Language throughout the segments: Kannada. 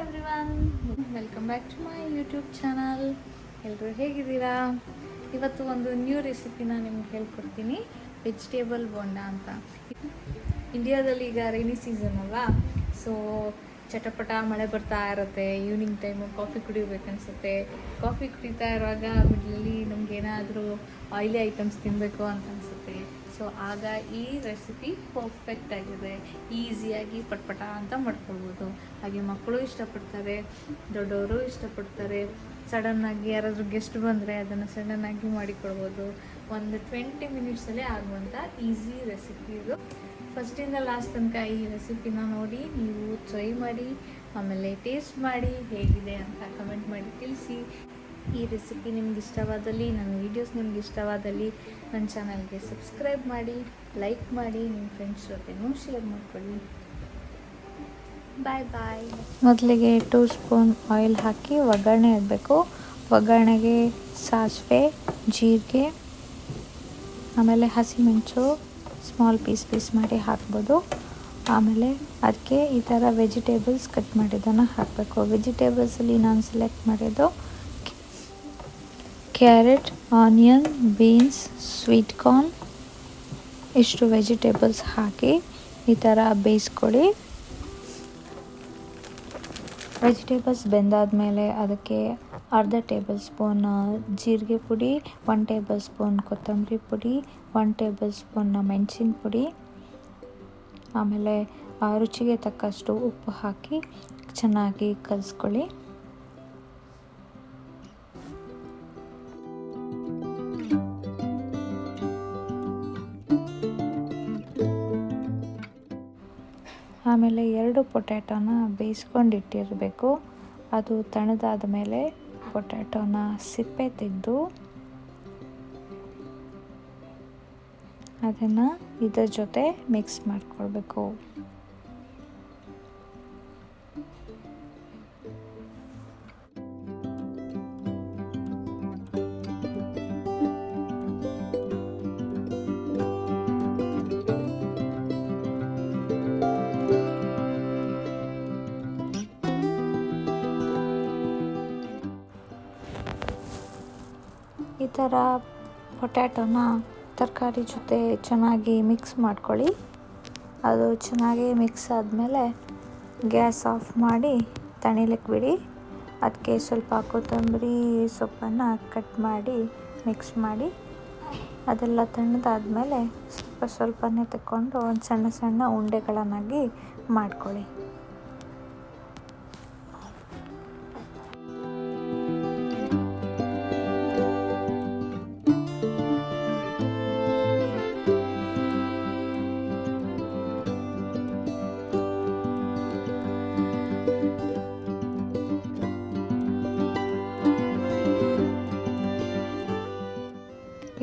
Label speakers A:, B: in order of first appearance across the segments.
A: Everyone, welcome back to my YouTube channel. ಎಲ್ಲರೂ ಹೇಗಿದ್ದೀರಾ? ಇವತ್ತು ಒಂದು ನ್ಯೂ ರೆಸಿಪಿನ ನಿಮ್ಗೆ ಹೇಳ್ಕೊಡ್ತೀನಿ. ವೆಜಿಟೇಬಲ್ ಬೋಂಡಾ ಅಂತ. ಇಂಡಿಯಾದಲ್ಲಿ ಈಗ ರೈನಿ ಸೀಸನ್ ಅಲ್ವಾ, ಸೊ ಚಟಪಟ ಮಳೆ ಬರ್ತಾ ಇರುತ್ತೆ. ಈವ್ನಿಂಗ್ ಟೈಮು ಕಾಫಿ ಕುಡಿಬೇಕನ್ಸುತ್ತೆ. ಕಾಫಿ ಕುಡಿತಾ ಇರುವಾಗ ಮಿಡ್ಲಲ್ಲಿ ನಮಗೇನಾದರೂ ಆಯಿಲಿ ಐಟಮ್ಸ್ ತಿನ್ನಬೇಕು ಅಂತ ಅನಿಸುತ್ತೆ. ಸೊ ಆಗ ಈ ರೆಸಿಪಿ ಪರ್ಫೆಕ್ಟ್ ಆಗಿದೆ. ಈಸಿಯಾಗಿ ಪಟ್ಪಟ ಅಂತ ಮಾಡ್ಕೊಳ್ಬೋದು. ಹಾಗೆ ಮಕ್ಕಳು ಇಷ್ಟಪಡ್ತಾರೆ, ದೊಡ್ಡವರು ಇಷ್ಟಪಡ್ತಾರೆ. ಸಡನ್ನಾಗಿ ಯಾರಾದರೂ ಗೆಸ್ಟ್ ಬಂದರೆ ಅದನ್ನು ಸಡನ್ನಾಗಿ ಮಾಡಿಕೊಡ್ಬೋದು. ಒಂದು 20 ಮಿನಿಟ್ಸಲ್ಲೇ ಆಗುವಂಥ ಈಸಿ ರೆಸಿಪಿ ಇದು. ಫಸ್ಟಿಂದ ಲಾಸ್ಟ್ ತನಕ ಈ ರೆಸಿಪಿನ ನೋಡಿ ನೀವು ಟ್ರೈ ಮಾಡಿ, ಆಮೇಲೆ ಟೇಸ್ಟ್ ಮಾಡಿ ಹೇಗಿದೆ ಅಂತ ಕಮೆಂಟ್ ಮಾಡಿ ತಿಳಿಸಿ. ಈ ರೆಸಿಪಿ ನಿಮ್ಗೆ ಇಷ್ಟವಾದಲ್ಲಿ, ನನ್ನ ವೀಡಿಯೋಸ್ ನಿಮ್ಗೆ ಇಷ್ಟವಾದಲ್ಲಿ ನನ್ನ ಚಾನಲ್ಗೆ ಸಬ್ಸ್ಕ್ರೈಬ್ ಮಾಡಿ, ಲೈಕ್ ಮಾಡಿ, ನಿಮ್ಮ ಫ್ರೆಂಡ್ಸ್ ಜೊತೆನೂ ಶೇರ್ ಮಾಡ್ಕೊಳ್ಳಿ. ಬಾಯ್ ಬಾಯ್. ಮೊದಲಿಗೆ 2 ಸ್ಪೂನ್ ಆಯಿಲ್ ಹಾಕಿ ಒಗ್ಗರಣೆ ಇಡಬೇಕು. ಒಗ್ಗರಣೆಗೆ ಸಾಸಿವೆ, ಜೀರಿಗೆ, ಆಮೇಲೆ ಹಸಿಮೆಣಸು ಸ್ಮಾಲ್ ಪೀಸ್ ಮಾಡಿ ಹಾಕ್ಬೋದು. ಆಮೇಲೆ ಅದಕ್ಕೆ ಈ ಥರ ವೆಜಿಟೇಬಲ್ಸ್ ಕಟ್ ಮಾಡಿದ್ದನ್ನು ಹಾಕಬೇಕು. ವೆಜಿಟೇಬಲ್ಸಲ್ಲಿ ನಾನು ಸೆಲೆಕ್ಟ್ ಮಾಡಿದ್ದು carrot, onion, beans, sweet corn, ಇಷ್ಟು ವೆಜಿಟೇಬಲ್ಸ್ ಹಾಕಿ ಈ ಥರ ಬೇಯಿಸ್ಕೊಳ್ಳಿ. ವೆಜಿಟೇಬಲ್ಸ್ ಬೆಂದಾದಮೇಲೆ ಅದಕ್ಕೆ ಅರ್ಧ ಟೇಬಲ್ ಸ್ಪೂನ್ ಜೀರಿಗೆ ಪುಡಿ, 1 ಟೇಬಲ್ ಸ್ಪೂನ್ ಕೊತ್ತಂಬರಿ ಪುಡಿ, 1 ಟೇಬಲ್ ಸ್ಪೂನ್ ಮೆಣಸಿನ ಪುಡಿ, ಆಮೇಲೆ ರುಚಿಗೆ ತಕ್ಕಷ್ಟು ಉಪ್ಪು ಹಾಕಿ ಚೆನ್ನಾಗಿ ಕಲಿಸ್ಕೊಳ್ಳಿ. ಆಮೇಲೆ 2 ಪೊಟ್ಯಾಟೋನ ಬೇಯಿಸ್ಕೊಂಡಿಟ್ಟಿರಬೇಕು. ಅದು ತಣ್ಣದಾದ ಮೇಲೆ ಪೊಟ್ಯಾಟೋನ ಸಿಪ್ಪೆ ತೆಗೆದು ಅದನ್ನು ಇದರ ಜೊತೆ ಮಿಕ್ಸ್ ಮಾಡಿಕೊಳ್ಬೇಕು. ಈ ಥರ ಪೊಟ್ಯಾಟೋನ ತರಕಾರಿ ಜೊತೆ ಚೆನ್ನಾಗಿ ಮಿಕ್ಸ್ ಮಾಡ್ಕೊಳ್ಳಿ. ಅದು ಚೆನ್ನಾಗಿ ಮಿಕ್ಸ್ ಆದಮೇಲೆ ಗ್ಯಾಸ್ ಆಫ್ ಮಾಡಿ ತಣಿಲಿಕ್ಕೆ ಬಿಡಿ. ಅದಕ್ಕೆ ಸ್ವಲ್ಪ ಕೊತ್ತಂಬರಿ ಸೊಪ್ಪನ್ನು ಕಟ್ ಮಾಡಿ ಮಿಕ್ಸ್ ಮಾಡಿ, ಅದೆಲ್ಲ ತಣ್ಣದಾದಮೇಲೆ ಸ್ವಲ್ಪನೇ ತಗೊಂಡು ಒಂದು ಸಣ್ಣ ಉಂಡೆಗಳನ್ನಾಗಿ ಮಾಡ್ಕೊಳ್ಳಿ.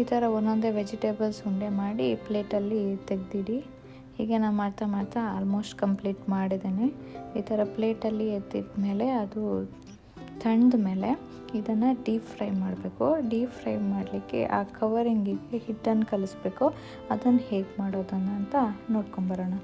A: ಈ ಥರ ಒಂದೊಂದೇ ವೆಜಿಟೇಬಲ್ಸ್ ಉಂಡೆ ಮಾಡಿ ಪ್ಲೇಟಲ್ಲಿ ತೆಗೆದಿಡಿ. ಹೀಗೆ ನಾನು ಮಾಡ್ತಾ ಆಲ್ಮೋಸ್ಟ್ ಕಂಪ್ಲೀಟ್ ಮಾಡಿದ್ದೇನೆ. ಈ ಥರ ಪ್ಲೇಟಲ್ಲಿ ಎತ್ತಿದ ಮೇಲೆ ಅದು ತಣ್ಣದ ಮೇಲೆ ಇದನ್ನು ಡೀಪ್ ಫ್ರೈ ಮಾಡಬೇಕು. ಡೀಪ್ ಫ್ರೈ ಮಾಡಲಿಕ್ಕೆ ಆ ಕವರಿಂಗಿಗೆ ಹಿಟ್ಟನ್ನು ಕಲಿಸ್ಬೇಕು. ಅದನ್ನು ಹೇಗೆ ಮಾಡೋದನ್ನು ಅಂತ ನೋಡ್ಕೊಂಬರೋಣ.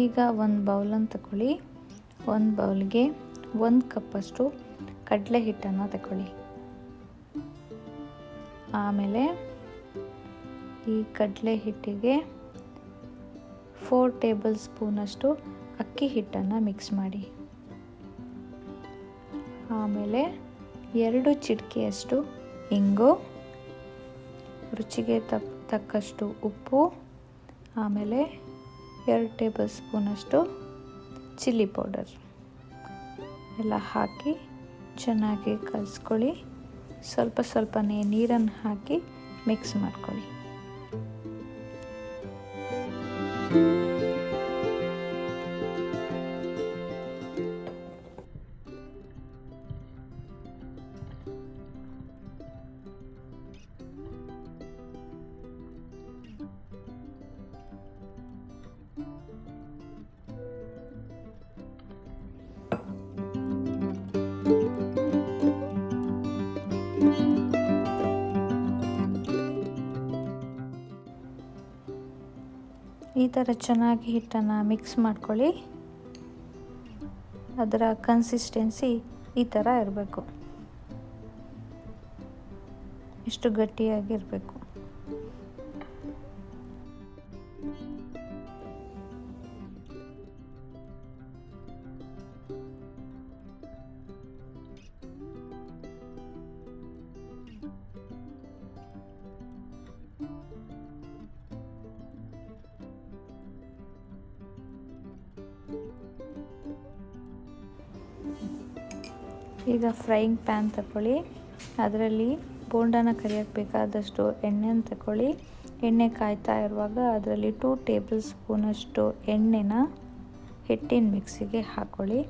A: ಈಗ ಒಂದು ಬೌಲನ್ನು ತಗೊಳ್ಳಿ. ಒಂದು ಬೌಲ್ಗೆ 1 ಕಪ್ಪಷ್ಟು ಕಡಲೆ ಹಿಟ್ಟನ್ನು ತಗೊಳ್ಳಿ. ಆಮೇಲೆ ಈ ಕಡಲೆ ಹಿಟ್ಟಿಗೆ 4 ಟೇಬಲ್ ಸ್ಪೂನಷ್ಟು ಅಕ್ಕಿ ಹಿಟ್ಟನ್ನು ಮಿಕ್ಸ್ ಮಾಡಿ. ಆಮೇಲೆ 2 ಚಿಟಿಕೆಯಷ್ಟು ಇಂಗು, ರುಚಿಗೆ ತಕ್ಕಷ್ಟು ಉಪ್ಪು, ಆಮೇಲೆ 2 ಟೇಬಲ್ ಸ್ಪೂನಷ್ಟು ಚಿಲ್ಲಿ ಪೌಡರ್ ಎಲ್ಲ ಹಾಕಿ ಚೆನ್ನಾಗಿ ಕಲಿಸ್ಕೊಳ್ಳಿ. ಸ್ವಲ್ಪನೇ ನೀರನ್ನು ಹಾಕಿ ಮಿಕ್ಸ್ ಮಾಡ್ಕೊಳ್ಳಿ. ಈ ಥರ ಚೆನ್ನಾಗಿ ಹಿಟ್ಟನ್ನು ಮಿಕ್ಸ್ ಮಾಡ್ಕೊಳ್ಳಿ. ಅದರ ಕನ್ಸಿಸ್ಟೆನ್ಸಿ ಈ ಥರ ಇರಬೇಕು, ಇಷ್ಟು ಗಟ್ಟಿಯಾಗಿರಬೇಕು. ಈಗ ಫ್ರೈಯಿಂಗ್ ಪ್ಯಾನ್ ತಗೊಳ್ಳಿ, ಅದರಲ್ಲಿ ಬೋಂಡಾನ ಕರಿಯೋಕ್ಕೆ ಬೇಕಾದಷ್ಟು ಎಣ್ಣೆನ ತಗೊಳ್ಳಿ. ಎಣ್ಣೆ ಕಾಯ್ತಾ ಇರುವಾಗ ಅದರಲ್ಲಿ 2 ಟೇಬಲ್ ಸ್ಪೂನಷ್ಟು ಎಣ್ಣೆನ ಹಿಟ್ಟಿನ ಮಿಕ್ಸಿಗೆ ಹಾಕ್ಕೊಳ್ಳಿ.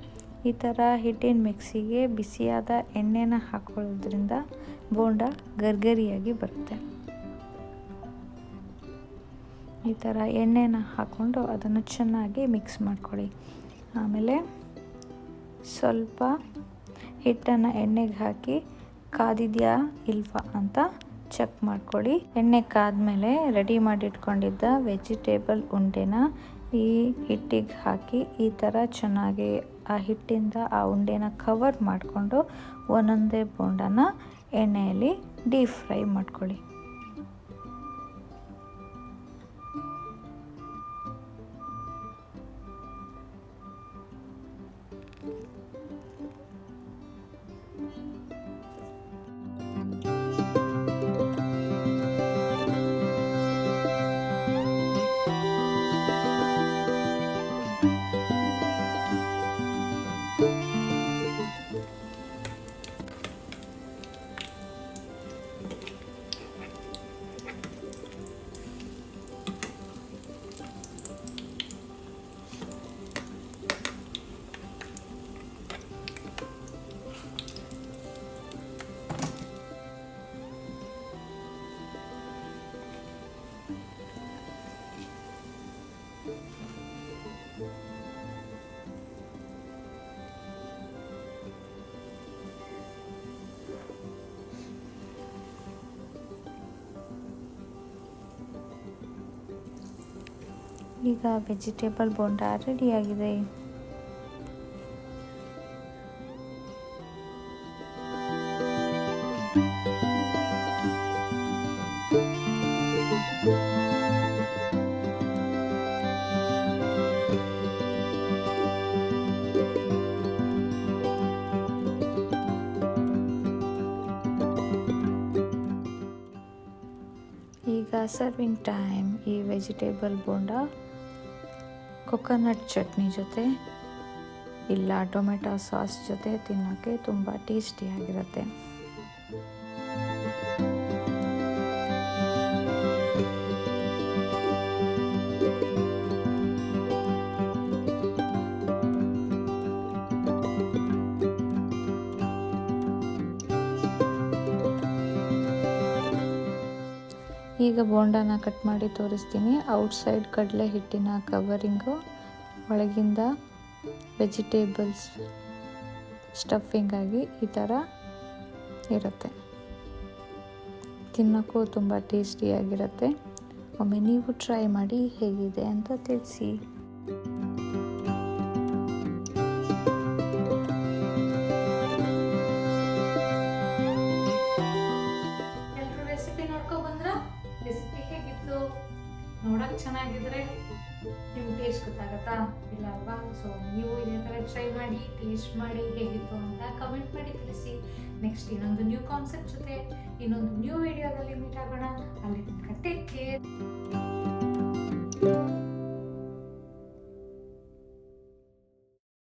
A: ಈ ಥರ ಹಿಟ್ಟಿನ ಮಿಕ್ಸಿಗೆ ಬಿಸಿಯಾದ ಎಣ್ಣೆನ ಹಾಕೊಳ್ಳೋದ್ರಿಂದ ಬೋಂಡ ಗರ್ಗರಿಯಾಗಿ ಬರುತ್ತೆ. ಈ ಥರ ಎಣ್ಣೆನ ಹಾಕ್ಕೊಂಡು ಅದನ್ನು ಚೆನ್ನಾಗಿ ಮಿಕ್ಸ್ ಮಾಡ್ಕೊಳ್ಳಿ. ಆಮೇಲೆ ಸ್ವಲ್ಪ ಹಿಟ್ಟನ್ನು ಎಣ್ಣೆಗೆ ಹಾಕಿ ಕಾದಿದೆಯಾ ಇಲ್ವಾ ಅಂತ ಚೆಕ್ ಮಾಡ್ಕೊಳ್ಳಿ. ಎಣ್ಣೆ ಕಾದ್ಮೇಲೆ ರೆಡಿ ಮಾಡಿಟ್ಕೊಂಡಿದ್ದ ವೆಜಿಟೇಬಲ್ ಉಂಡೆನ ಈ ಹಿಟ್ಟಿಗೆ ಹಾಕಿ ಈ ಥರ ಚೆನ್ನಾಗಿ ಆ ಹಿಟ್ಟಿಂದ ಆ ಉಂಡೆನ ಕವರ್ ಮಾಡಿಕೊಂಡು ಒಂದೊಂದೇ ಬೋಂಡನ ಎಣ್ಣೆಯಲ್ಲಿ ಡೀಪ್ ಫ್ರೈ ಮಾಡ್ಕೊಳ್ಳಿ. ಈಗ ವೆಜಿಟೇಬಲ್ ಬೋಂಡಾ ರೆಡಿಯಾಗಿದೆ. ಈಗ ಸರ್ವಿಂಗ್ ಟೈಮ್. ಈ ವೆಜಿಟೇಬಲ್ ಬೋಂಡಾ ಕೊಕೊನಟ್ ಚಟ್ನಿ ಜೊತೆ ಇಲ್ಲ ಟೊಮೆಟೊ ಸಾಸ್ ಜೊತೆ ತಿನ್ನೋಕ್ಕೆ ತುಂಬ ಟೇಸ್ಟಿಯಾಗಿರುತ್ತೆ. ಈಗ ಬೋಂಡಾನ ಕಟ್ ಮಾಡಿ ತೋರಿಸ್ತೀನಿ. ಔಟ್ಸೈಡ್ ಕಡಲೆ ಹಿಟ್ಟಿನ ಕವರಿಂಗು, ಒಳಗಿಂದ ವೆಜಿಟೇಬಲ್ಸ್ ಸ್ಟಫಿಂಗ್ ಆಗಿ ಈ ಥರ ಇರುತ್ತೆ. ತಿನ್ನೋಕ್ಕೂ ತುಂಬ ಟೇಸ್ಟಿಯಾಗಿರುತ್ತೆ. ಒಮ್ಮೆ ನೀವು ಟ್ರೈ ಮಾಡಿ ಹೇಗಿದೆ ಅಂತ ತಿಳಿಸಿ. ರೆಸಿಪಿ ಹೇಗಿತ್ತು? ನೋಡೋಕೆ ಚೆನ್ನಾಗಿದ್ರೆ ನಿಮ್ಗೆ ಟೇಸ್ಟ್ ಗೊತ್ತಾಗತ್ತಾ? ಇಲ್ಲ ಅಲ್ವಾ? ಸೊ ನೀವು ಇದೇ ಥರ ಟ್ರೈ ಮಾಡಿ, ಟೇಸ್ಟ್ ಮಾಡಿ ಹೇಗಿತ್ತು ಅಂತ ಕಮೆಂಟ್ ಮಾಡಿ ತಿಳಿಸಿ. ನೆಕ್ಸ್ಟ್ ಇನ್ನೊಂದು ನ್ಯೂ ಕಾನ್ಸೆಪ್ಟ್ ಜೊತೆ ಇನ್ನೊಂದು ನ್ಯೂ ವಿಡಿಯೋದಲ್ಲಿ ಮೀಟ್ ಆಗೋಣ. ಅಲ್ಲಿ ತನಕ ಟೇಕ್ ಕೇರ್.